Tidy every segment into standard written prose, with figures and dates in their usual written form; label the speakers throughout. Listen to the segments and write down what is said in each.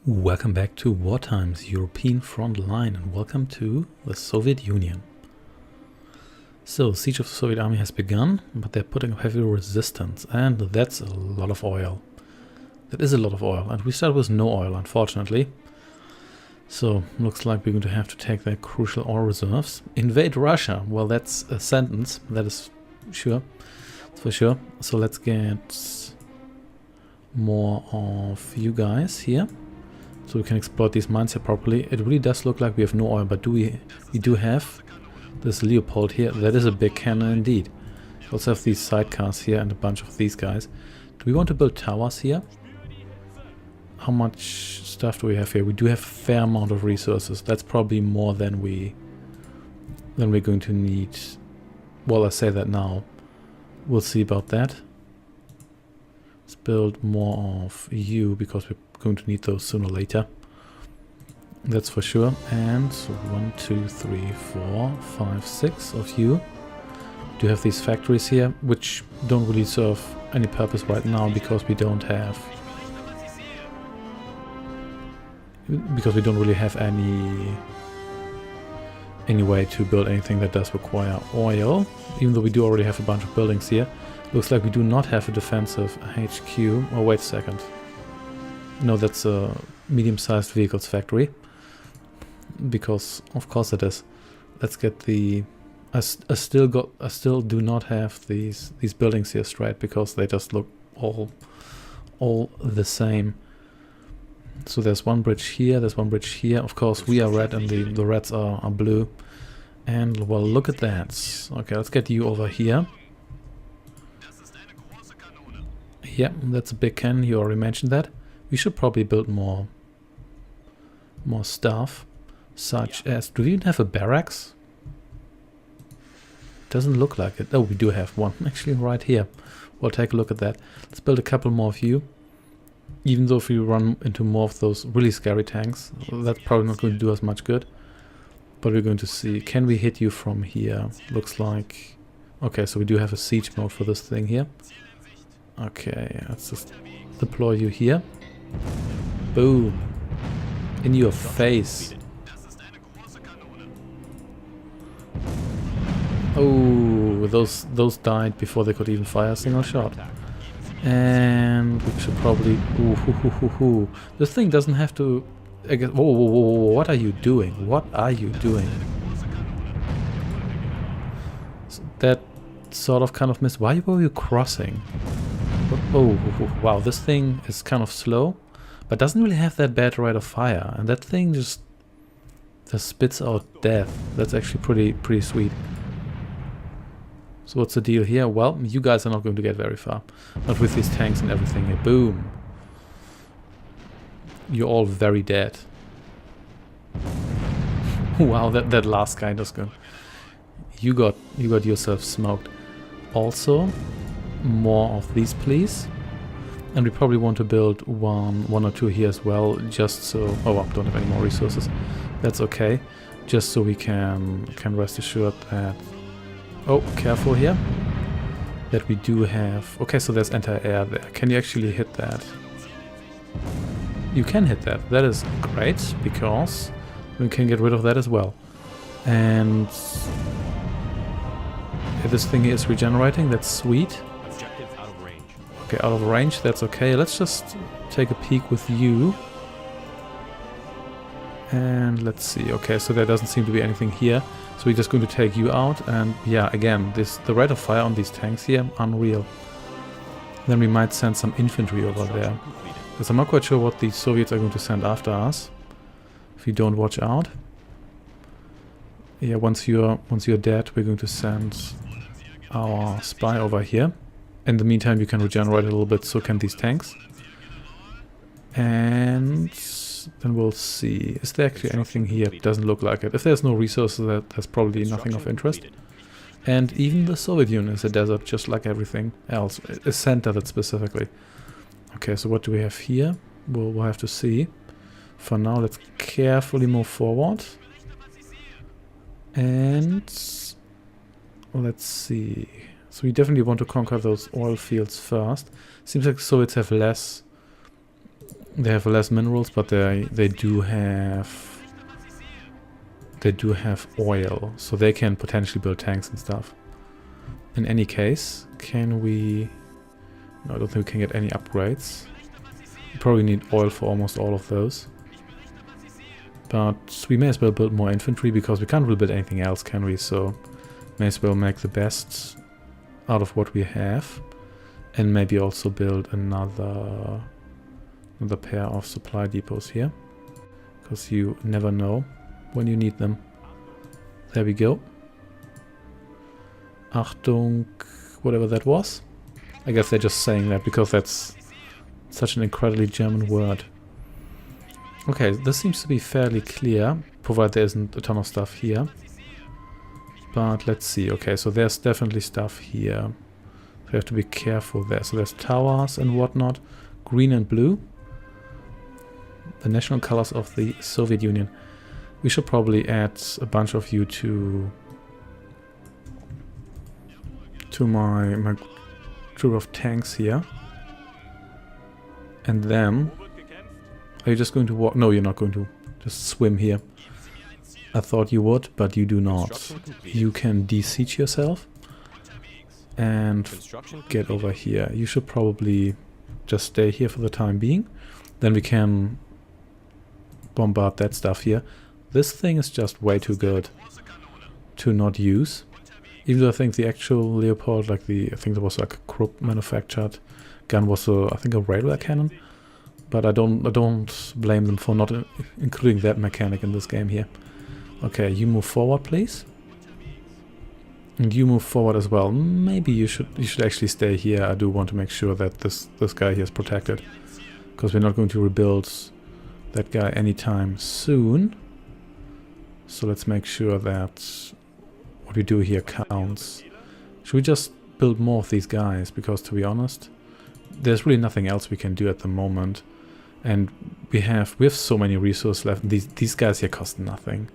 Speaker 1: Welcome back to Wartime's European Frontline and welcome to the Soviet Union. So, siege of the Soviet army has begun, but they're putting up heavy resistance, and that's a lot of oil. That is a lot of oil, and we start with no oil, unfortunately. So, looks like we're going to have to take their crucial oil reserves. Invade Russia! Well, that's a sentence, that is sure. That's for sure. So let's get more of you guys here, so we can exploit these mines here properly. It really does look like we have no oil, but we do have this Leopold here. That is a big cannon indeed. We also have these sidecars here and a bunch of these guys. Do we want to build towers here? How much stuff do we have here? We do have a fair amount of resources. That's probably more than we're going to need. Well, I say that now. We'll see about that. Let's build more of you because we're going to need those sooner or later. That's for sure. And so 1, 2, 3, 4, 5, 6 of you. Do have these factories here, which don't really serve any purpose right now because we don't really have any way to build anything that does require oil, even though we do already have a bunch of buildings here. Looks like we do not have a defensive HQ. Oh, wait a second. No, that's a medium-sized vehicles factory. Because of course it is. Let's get the. I still do not have these buildings here straight because they just look all the same. So there's one bridge here, there's one bridge here. Of course we are red and the reds are blue. And well, look at that. Okay, let's get you over here. Yeah, that's a big cannon. You already mentioned that. We should probably build more stuff, such as... Do we even have a barracks? Doesn't look like it. Oh, we do have one, actually, right here. We'll take a look at that. Let's build a couple more of you. Even though if we run into more of those really scary tanks, that's probably not going to do us much good. But we're going to see. Can we hit you from here? Looks like... Okay, so we do have a siege mode for this thing here. Okay, let's just deploy you here. Boom. In your face. Oh, those died before they could even fire a single shot. And we should probably... Ooh, This thing doesn't have to... I guess, whoa, what are you doing? What are you doing? So that sort of kind of missed. Why were you crossing? Oh, wow, this thing is kind of slow, but doesn't really have that bad rate of fire, and that thing just spits out death. That's actually pretty sweet. So what's the deal here? Well, you guys are not going to get very far. Not with these tanks and everything here. Boom. You're all very dead. Wow, that last guy just gone. You got yourself smoked. Also, more of these, please. And we probably want to build one or two here as well, just so... Oh, I don't have any more resources. That's okay. Just so we can rest assured that... Oh, careful here. That we do have... Okay, so there's anti-air there. Can you actually hit that? You can hit that. That is great, because we can get rid of that as well. And... this thing is regenerating. That's sweet. Okay, out of range, that's okay. Let's just take a peek with you. And let's see. Okay, so there doesn't seem to be anything here. So we're just going to take you out. And yeah, again, the rate of fire on these tanks here, unreal. Then we might send some infantry over there. Because I'm not quite sure what the Soviets are going to send after us. If you don't watch out. Yeah, once you're dead, we're going to send our spy over here. In the meantime, you can regenerate a little bit, so can these tanks. And then we'll see. Is there actually anything here? It doesn't look like it. If there's no resources, there's probably nothing of interest. And even the Soviet Union is a desert, just like everything else. A center that specifically. Okay, so what do we have here? We'll have to see. For now, let's carefully move forward. And let's see. So we definitely want to conquer those oil fields first. Seems like the Soviets have less They have less minerals, but they do have oil, so they can potentially build tanks and stuff. In any case, can we... No, I don't think we can get any upgrades. We probably need oil for almost all of those. But we may as well build more infantry, because we can't really build anything else, can we? So may as well make the best out of what we have. And maybe also build another pair of supply depots here. Because you never know when you need them. There we go. Achtung, whatever that was. I guess they're just saying that because that's such an incredibly German word. Okay, this seems to be fairly clear, provided there isn't a ton of stuff here. But let's see. Okay, so there's definitely stuff here. We have to be careful there. So there's towers and whatnot. Green and blue. The national colors of the Soviet Union. We should probably add a bunch of you to my group of tanks here. And then... Are you just going to walk? No, you're not going to. Just swim here. I thought you would, but you do not. You can de-siege yourself. And get over here. You should probably just stay here for the time being. Then we can bombard that stuff here. This thing is just way too good to not use. Even though I think the actual Leopard, like I think there was like a Krupp manufactured gun, was I think a railway cannon. But I don't blame them for not including that mechanic in this game here. Okay, you move forward, please. And you move forward as well. Maybe you should actually stay here. I do want to make sure that this guy here is protected, because we're not going to rebuild that guy anytime soon. So let's make sure that what we do here counts. Should we just build more of these guys? Because to be honest, there's really nothing else we can do at the moment. And we have so many resources left. These guys here cost nothing.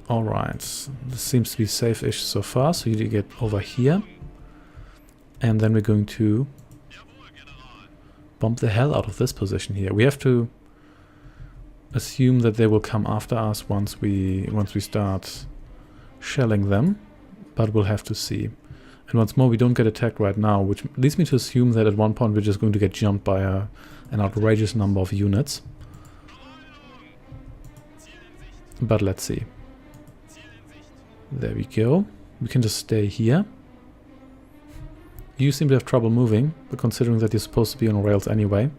Speaker 1: Alright, this seems to be safe-ish so far, so you get over here. And then we're going to bomb the hell out of this position here. We have to assume that they will come after us once we start shelling them, but we'll have to see. And once more, we don't get attacked right now, which leads me to assume that at one point we're just going to get jumped by an outrageous number of units. But let's see. There we go. We can just stay here. You seem to have trouble moving, but considering that you're supposed to be on rails anyway,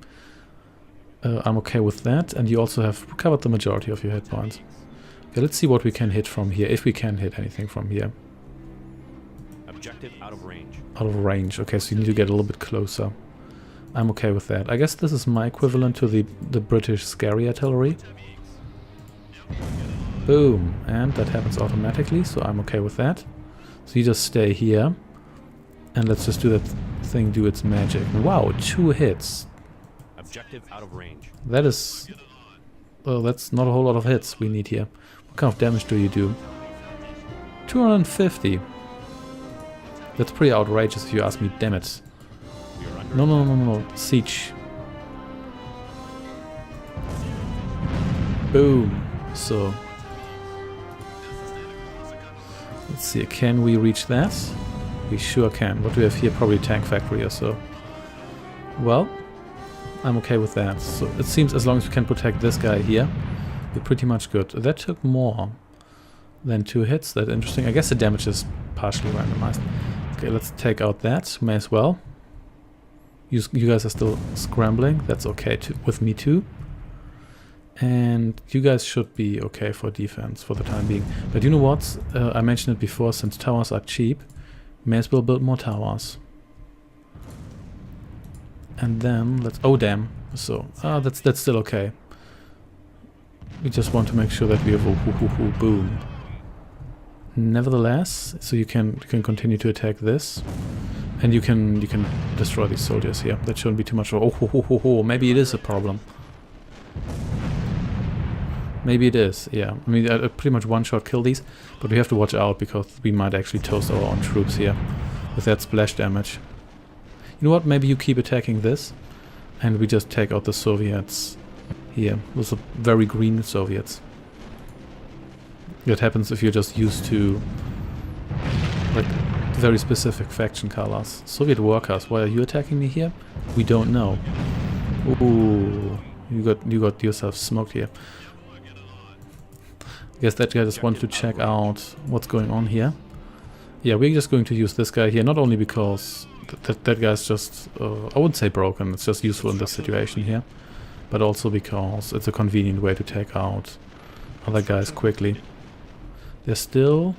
Speaker 1: I'm okay with that. And you also have recovered the majority of your hit points. Okay, let's see what we can hit from here, if we can hit anything from here.
Speaker 2: Objective out of range.
Speaker 1: Out of range. Okay, so you need to get a little bit closer. I'm okay with that. I guess this is my equivalent to the British scary artillery. Boom. And that happens automatically, so I'm okay with that. So you just stay here. And let's just do that thing do its magic. Wow, 2 hits.
Speaker 2: Objective out of range.
Speaker 1: That is... Well, that's not a whole lot of hits we need here. What kind of damage do you do? 250. That's pretty outrageous if you ask me, damn it. No. Siege. Boom. So... Let's see, can we reach that? We sure can. What do we have here? Probably a tank factory or so. Well, I'm okay with that. So it seems as long as we can protect this guy here, we're pretty much good. That took more than 2 hits. That's interesting. I guess the damage is partially randomized. Okay, let's take out that. May as well. You guys are still scrambling. That's okay with me too. And you guys should be okay for defense for the time being. But you know what? I mentioned it before, since towers are cheap, may as well build more towers. And then let's... Oh, damn. So, that's still okay. We just want to make sure that we have a boom. Nevertheless, so you can continue to attack this. And you can destroy these soldiers here. That shouldn't be too much of a... maybe it is a problem. Maybe it is, yeah. I mean, I pretty much one-shot kill these, but we have to watch out because we might actually toast our own troops here with that splash damage. You know what? Maybe you keep attacking this. And we just take out the Soviets here. Those are very green Soviets. That happens if you're just used to like very specific faction colors. Soviet workers, why are you attacking me here? We don't know. Ooh, you got yourself smoked here. I guess that guy just wanted to check out what's going on here. Yeah, we're just going to use this guy here, not only because that guy's just, I wouldn't say broken, it's just useful in this situation here, but also because it's a convenient way to take out other guys quickly. They're still...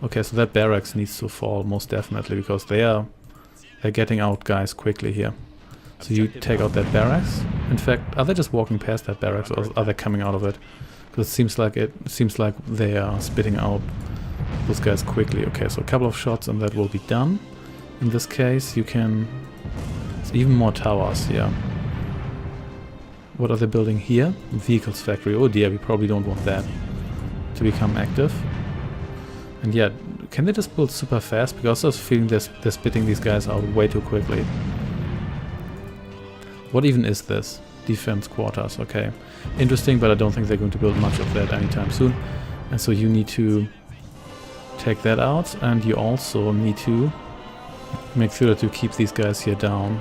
Speaker 1: Okay, so that barracks needs to fall, most definitely, because they're getting out guys quickly here. So you take out that barracks. In fact, are they just walking past that barracks, or are they coming out of it? Because it seems like they are spitting out those guys quickly. Okay, so a couple of shots and that will be done. In this case, you can... It's even more towers here. What are they building here? Vehicles factory. Oh dear, we probably don't want that to become active. And yeah, can they just build super fast? Because I was feeling they're spitting these guys out way too quickly. What even is this? Defense quarters, okay. Interesting, but I don't think they're going to build much of that anytime soon. And so you need to take that out, and you also need to make sure that you keep these guys here down.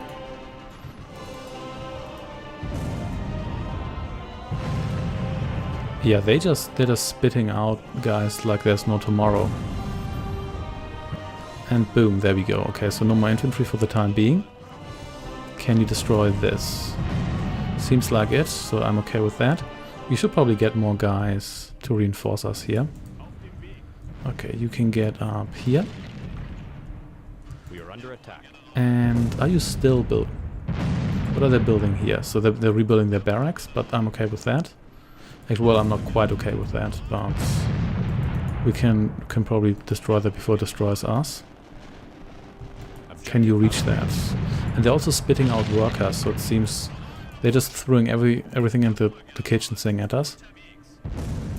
Speaker 1: Yeah, they're just spitting out guys like there's no tomorrow. And boom, there we go. Okay, so no more infantry for the time being. Can you destroy this? Seems like it, so I'm okay with that. We should probably get more guys to reinforce us here. Okay, you can get up here.
Speaker 2: We are under attack.
Speaker 1: And are you still building? What are they building here? So they're rebuilding their barracks, but I'm okay with that. Actually, well, I'm not quite okay with that, but we can probably destroy that before it destroys us. Can you reach that? And they're also spitting out workers, so it seems they're just throwing everything into the kitchen sink at us.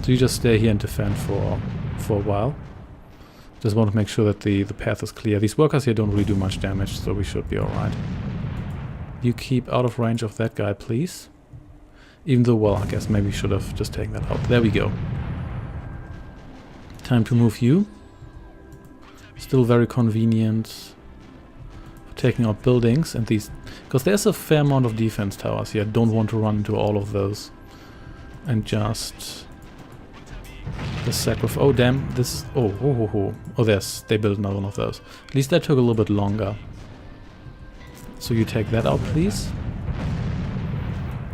Speaker 1: So you just stay here and defend for a while. Just want to make sure that the path is clear. These workers here don't really do much damage, so we should be alright. You keep out of range of that guy, please. Even though, well, I guess maybe we should have just taken that out. There we go. Time to move you. Still very convenient for taking out buildings and these... Because there's a fair amount of defense towers here. Don't want to run into all of those. And just... The sacrifice... Oh, damn. This... Oh, they built another one of those. At least that took a little bit longer. So you take that out, please.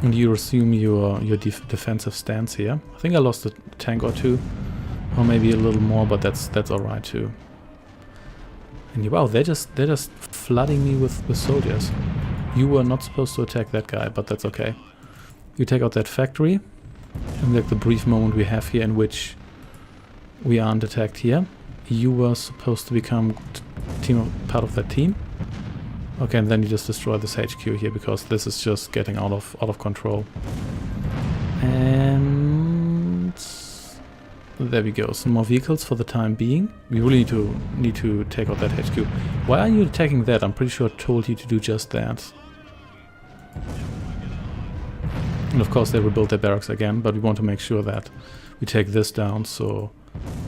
Speaker 1: And you resume your defensive stance here. I think I lost a tank or two. Or maybe a little more, but that's alright too. And wow, they're just flooding me with soldiers. You were not supposed to attack that guy, but that's okay. You take out that factory. And like the brief moment we have here in which we aren't attacked here. You were supposed to become part of that team. Okay, and then you just destroy this HQ here because this is just getting out of control. And there we go. Some more vehicles for the time being. We really need to take out that HQ. Why are you attacking that? I'm pretty sure I told you to do just that. And of course they rebuild their barracks again, but we want to make sure that we take this down so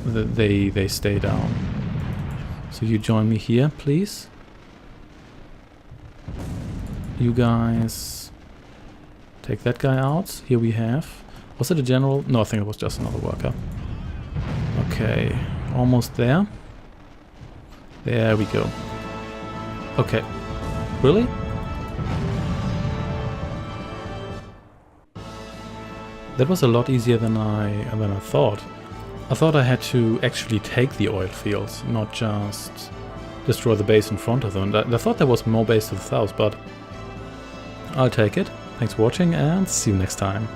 Speaker 1: that they stay down. So you join me here, please. You guys take that guy out. Here we have... Was it a general? No, I think it was just another worker. Okay, almost there. There we go. Okay. Really? That was a lot easier than I thought. I thought I had to actually take the oil fields, not just destroy the base in front of them. I thought there was more base to the south, but I'll take it. Thanks for watching and see you next time.